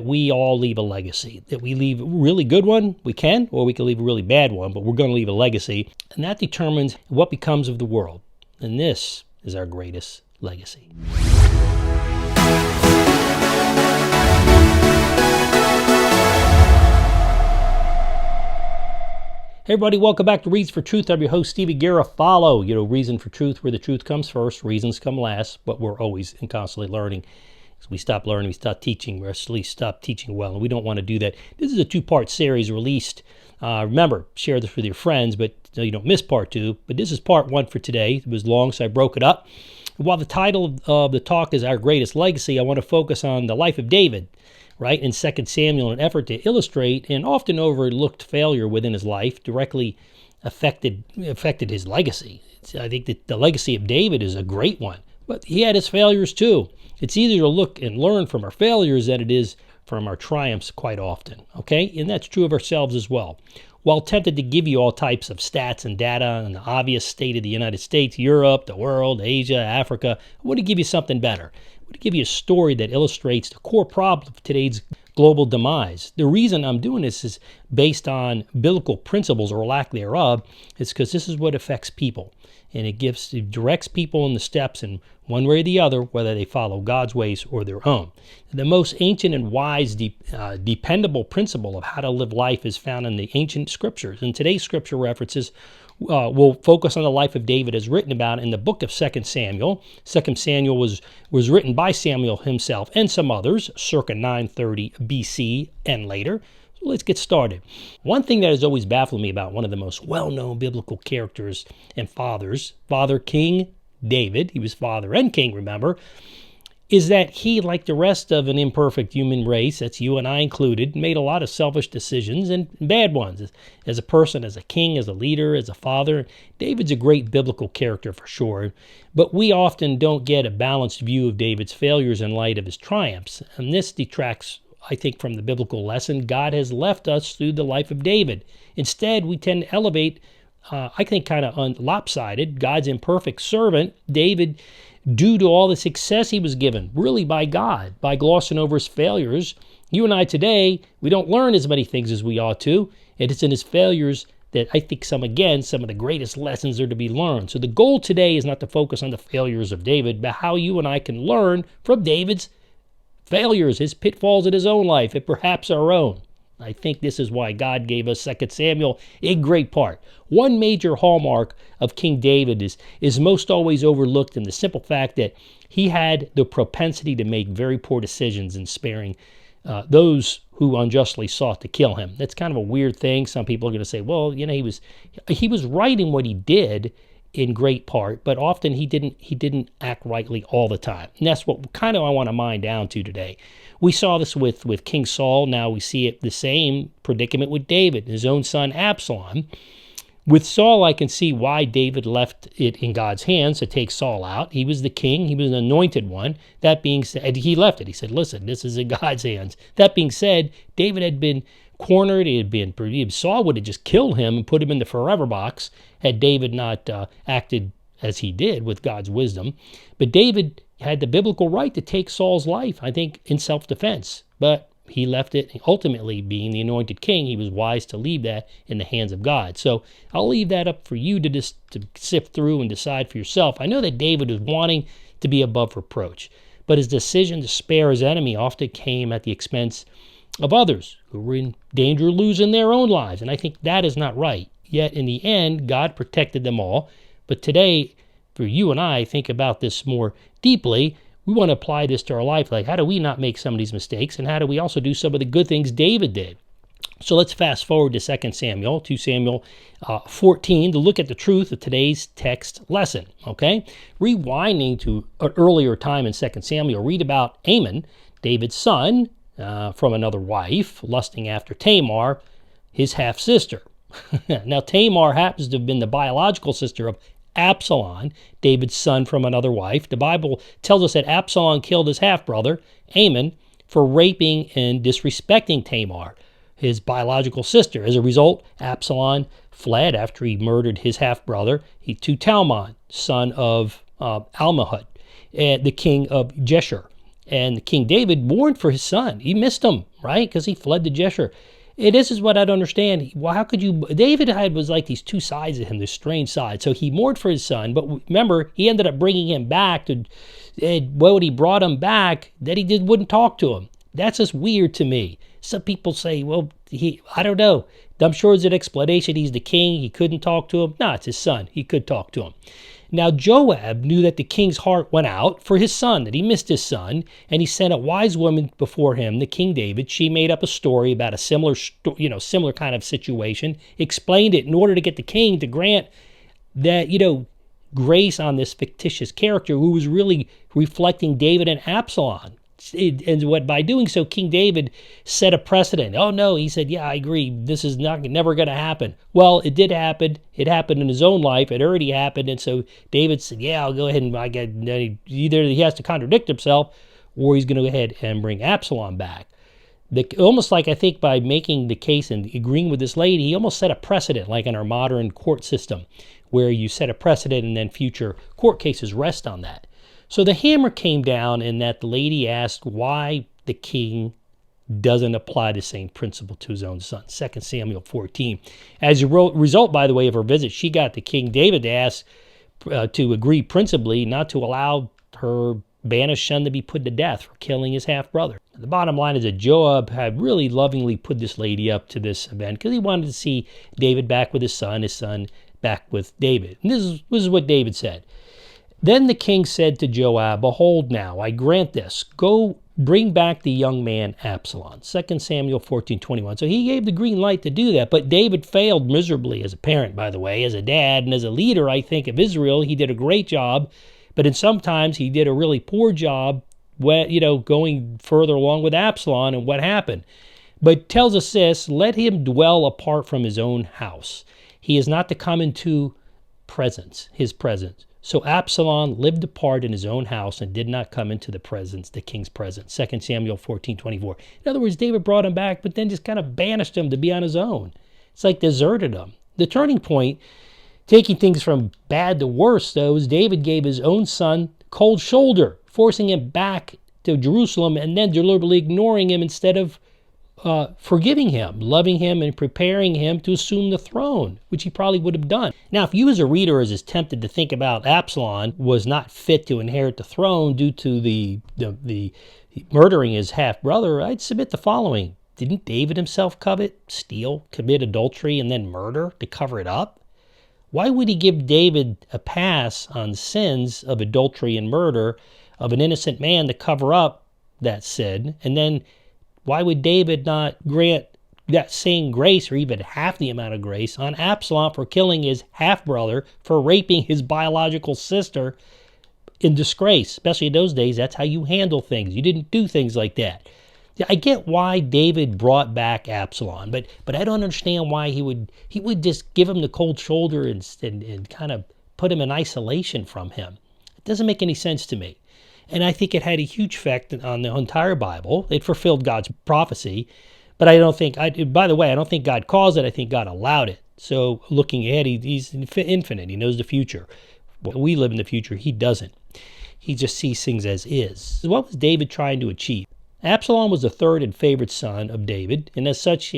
We all leave a legacy. That we leave a really good one, we can, or we can leave a really bad one, but we're going to leave a legacy. And that determines what becomes of the world. And this is our greatest legacy. Hey everybody, welcome back to Reasons for Truth. I'm your host, Stevie Garofalo. Reason for truth, where the truth comes first, reasons come last, but we're always and constantly learning. As we stop learning, we stop teaching, or at least stop teaching well, and we don't want to do that. This is a two-part series released. Remember, share this with your friends, but so you don't miss part two. But this is part one for today. It was long, so I broke it up. While the title of the talk is Our Greatest Legacy, I want to focus on the life of David, right, in 2 Samuel, in an effort to illustrate an often overlooked failure within his life directly affected his legacy. I think that the legacy of David is a great one, but he had his failures too. It's easier to look and learn from our failures than it is from our triumphs quite often, okay? And that's true of ourselves as well. While tempted to give you all types of stats and data on the obvious state of the United States, Europe, the world, Asia, Africa, I want to give you something better. I want to give you a story that illustrates the core problem of today's global demise. The reason I'm doing this is based on biblical principles or lack thereof. It's because this is what affects people. And it directs people in the steps in one way or the other, whether they follow God's ways or their own. The most ancient and wise, dependable principle of how to live life is found in the ancient scriptures. And today's scripture references will focus on the life of David as written about in the book of 2 Samuel. 2 Samuel was written by Samuel himself and some others, circa 930 BC and later. So let's get started. One thing that has always baffled me about one of the most well-known biblical characters and fathers, Father King David, he was father and king, remember, is that he, like the rest of an imperfect human race, that's you and I included, made a lot of selfish decisions and bad ones. As a person, as a king, as a leader, as a father, David's a great biblical character for sure, but we often don't get a balanced view of David's failures in light of his triumphs, and this detracts, I think, from the biblical lesson God has left us through the life of David. Instead, we tend to elevate, I think kind of lopsided, God's imperfect servant, David, due to all the success he was given, really by God, by glossing over his failures. You and I today, we don't learn as many things as we ought to, and it's in his failures that I think some of the greatest lessons are to be learned. So the goal today is not to focus on the failures of David, but how you and I can learn from David's failures, his pitfalls in his own life, and perhaps our own. I think this is why God gave us 2 Samuel a great part. One major hallmark of King David is most always overlooked in the simple fact that he had the propensity to make very poor decisions in sparing those who unjustly sought to kill him. That's kind of a weird thing. Some people are going to say, well, he was right in what he did in great part, but often he didn't act rightly all the time. And that's what kind of I want to mine down to today. We saw this with King Saul. Now we see it the same predicament with David, his own son Absalom. With Saul, I can see why David left it in God's hands to take Saul out. He was the king. He was an anointed one. That being said, he left it. He said, listen, this is in God's hands. That being said, David had been cornered. Saul would have just killed him and put him in the forever box had David not acted as he did with God's wisdom. But David had the biblical right to take Saul's life, I think, in self-defense. But he left it, ultimately being the anointed king, he was wise to leave that in the hands of God. So I'll leave that up for you to sift through and decide for yourself. I know that David was wanting to be above reproach, but his decision to spare his enemy often came at the expense of others who were in danger of losing their own lives. And I think that is not right. Yet in the end, God protected them all. But today, for you and I, think about this more deeply. We want to apply this to our life. Like, how do we not make some of these mistakes? And how do we also do some of the good things David did? So let's fast forward to 2 Samuel 14 to look at the truth of today's text lesson, okay? Rewinding to an earlier time in 2 Samuel, read about Amon, David's son, from another wife, lusting after Tamar, his half-sister. Now, Tamar happens to have been the biological sister of Absalom, David's son from another wife. The Bible tells us that Absalom killed his half-brother, Amon, for raping and disrespecting Tamar, his biological sister. As a result, Absalom fled after he murdered his half-brother to Talmon, son of Almahud, the king of Geshur. And King David mourned for his son. He missed him, right? Because he fled to Jeshurun. This is what I don't understand. Well, how could you? David was like these two sides of him, this strange side. So he mourned for his son, but remember, he ended up bringing him back to. When he brought him back, that he wouldn't talk to him. That's just weird to me. Some people say, well, I don't know. I'm sure there's an explanation. He's the king. He couldn't talk to him. No, it's his son. He could talk to him. Now, Joab knew that the king's heart went out for his son, that he missed his son, and he sent a wise woman before him, the King David. She made up a story about a similar kind of situation, explained it in order to get the king to grant that, grace on this fictitious character who was really reflecting David and Absalom. And by doing so, King David set a precedent. Oh no, he said, yeah, I agree. This is never going to happen. Well, it did happen. It happened in his own life. It already happened. And so David said, yeah, I'll go ahead and either he has to contradict himself or he's going to go ahead and bring Absalom back. Almost like I think by making the case and agreeing with this lady, he almost set a precedent like in our modern court system where you set a precedent and then future court cases rest on that. So the hammer came down in that the lady asked why the king doesn't apply the same principle to his own son. 2 Samuel 14. As a result, by the way, of her visit, she got the King David to ask to agree principally not to allow her banished son to be put to death for killing his half-brother. The bottom line is that Joab had really lovingly put this lady up to this event because he wanted to see David back with his son back with David. And this is what David said. Then the king said to Joab, behold now, I grant this. Go bring back the young man Absalom. 2 Samuel 14:21. So he gave the green light to do that. But David failed miserably as a parent, by the way, as a dad, and as a leader, I think, of Israel. He did a great job, but in sometimes he did a really poor job going further along with Absalom and what happened. But tells us this, let him dwell apart from his own house. He is not to come into his presence. So Absalom lived apart in his own house and did not come into the king's presence. 2 Samuel 14:24. In other words, David brought him back, but then just kind of banished him to be on his own. It's like deserted him. The turning point, taking things from bad to worse, though, is David gave his own son cold shoulder, forcing him back to Jerusalem and then deliberately ignoring him instead of forgiving him, loving him, and preparing him to assume the throne, which he probably would have done. Now, if you as a reader is tempted to think about Absalom was not fit to inherit the throne due to the murdering his half-brother, I'd submit the following. Didn't David himself covet, steal, commit adultery, and then murder to cover it up? Why would he give David a pass on sins of adultery and murder of an innocent man to cover up that sin, and then why would David not grant that same grace or even half the amount of grace on Absalom for killing his half-brother, for raping his biological sister in disgrace? Especially in those days, that's how you handle things. You didn't do things like that. I get why David brought back Absalom, but I don't understand why he would just give him the cold shoulder and kind of put him in isolation from him. It doesn't make any sense to me. And I think it had a huge effect on the entire Bible. It fulfilled God's prophecy. But I don't think God caused it. I think God allowed it. So looking ahead, he's infinite. He knows the future. We live in the future. He doesn't. He just sees things as is. What was David trying to achieve? Absalom was the third and favorite son of David. And as such,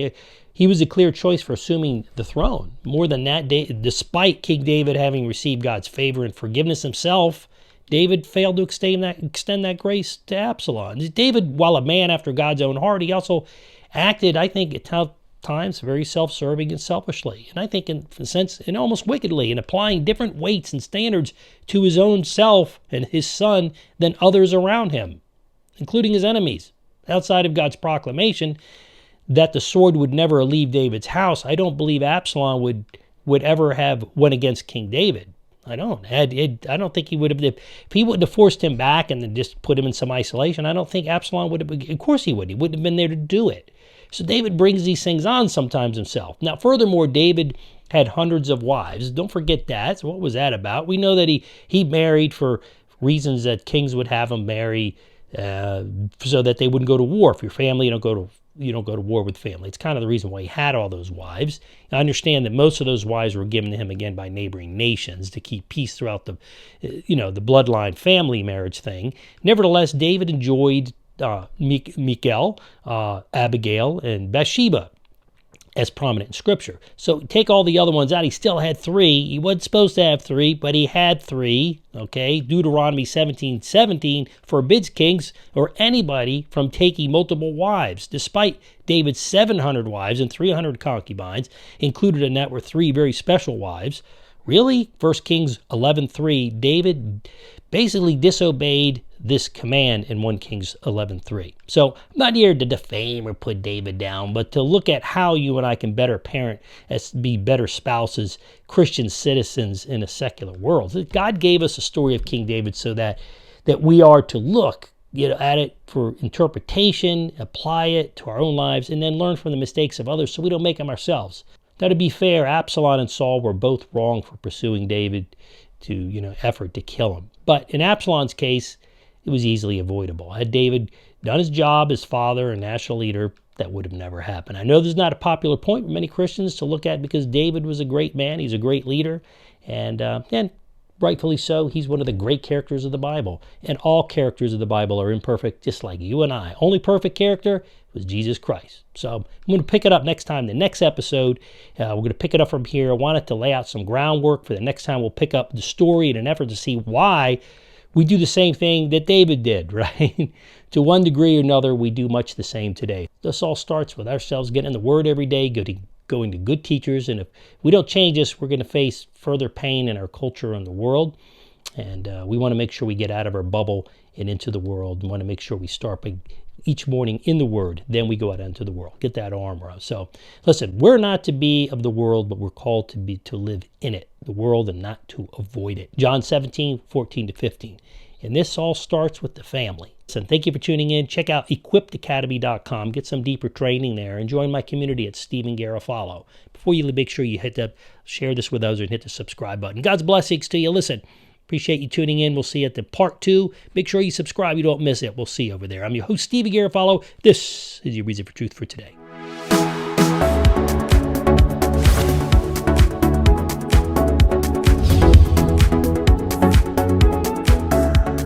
he was a clear choice for assuming the throne. More than that, despite King David having received God's favor and forgiveness himself, David failed to extend that grace to Absalom. David, while a man after God's own heart, he also acted, I think, at times very self-serving and selfishly. And I think in a sense, and almost wickedly, in applying different weights and standards to his own self and his son than others around him, including his enemies. Outside of God's proclamation that the sword would never leave David's house, I don't believe Absalom would ever have went against King David. I don't think he would have, if he wouldn't have forced him back and then just put him in some isolation, I don't think Absalom would have, of course he would. He wouldn't have been there to do it. So David brings these things on sometimes himself. Now, furthermore, David had hundreds of wives. Don't forget that. So what was that about? We know that he married for reasons that kings would have him marry so that they wouldn't go to war. If your family don't go to you don't go to war with family. It's kind of the reason why he had all those wives. I understand that most of those wives were given to him, again, by neighboring nations to keep peace throughout the bloodline family marriage thing. Nevertheless, David enjoyed Michal, Abigail, and Bathsheba as prominent in Scripture. So take all the other ones out. He still had 3. He wasn't supposed to have 3, but he had 3. Okay, Deuteronomy 17:17 forbids kings or anybody from taking multiple wives. Despite David's 700 wives and 300 concubines, included in that were 3 very special wives. Really, 1 Kings 11:3, David basically disobeyed this command in 1 Kings 11:3. So I'm not here to defame or put David down, but to look at how you and I can better parent, as be better spouses, Christian citizens in a secular world. God gave us a story of King David so that we are to look at it for interpretation, apply it to our own lives, and then learn from the mistakes of others so we don't make them ourselves. Now, to be fair, Absalom and Saul were both wrong for pursuing David to, effort to kill him. But in Absalom's case, it was easily avoidable. Had David done his job as father and national leader, that would have never happened. I know this is not a popular point for many Christians to look at because David was a great man. He's a great leader. And rightfully so, he's one of the great characters of the Bible. And all characters of the Bible are imperfect, just like you and I. Only perfect character was Jesus Christ. So I'm going to pick it up next time, the next episode. We're going to pick it up from here. I wanted to lay out some groundwork for the next time. We'll pick up the story in an effort to see why we do the same thing that David did, right? To one degree or another, we do much the same today. This all starts with ourselves getting in the Word every day, going to good teachers, and if we don't change this, we're going to face further pain in our culture and the world. And we want to make sure we get out of our bubble and into the world. We want to make sure we start by each morning in the Word, then we go out into the world. Get that armor on. So, listen, we're not to be of the world, but we're called to live in it, the world, and not to avoid it. John 17:14-15. And this all starts with the family. So thank you for tuning in. Check out equippedacademy.com. Get some deeper training there. And join my community at Stephen Garofalo. Before you leave, make sure you share this with others and hit the subscribe button. God's blessings to you. Listen, appreciate you tuning in. We'll see you at the part 2. Make sure you subscribe. You don't miss it. We'll see you over there. I'm your host, Stephen Garofalo. This is your Reason for Truth for today.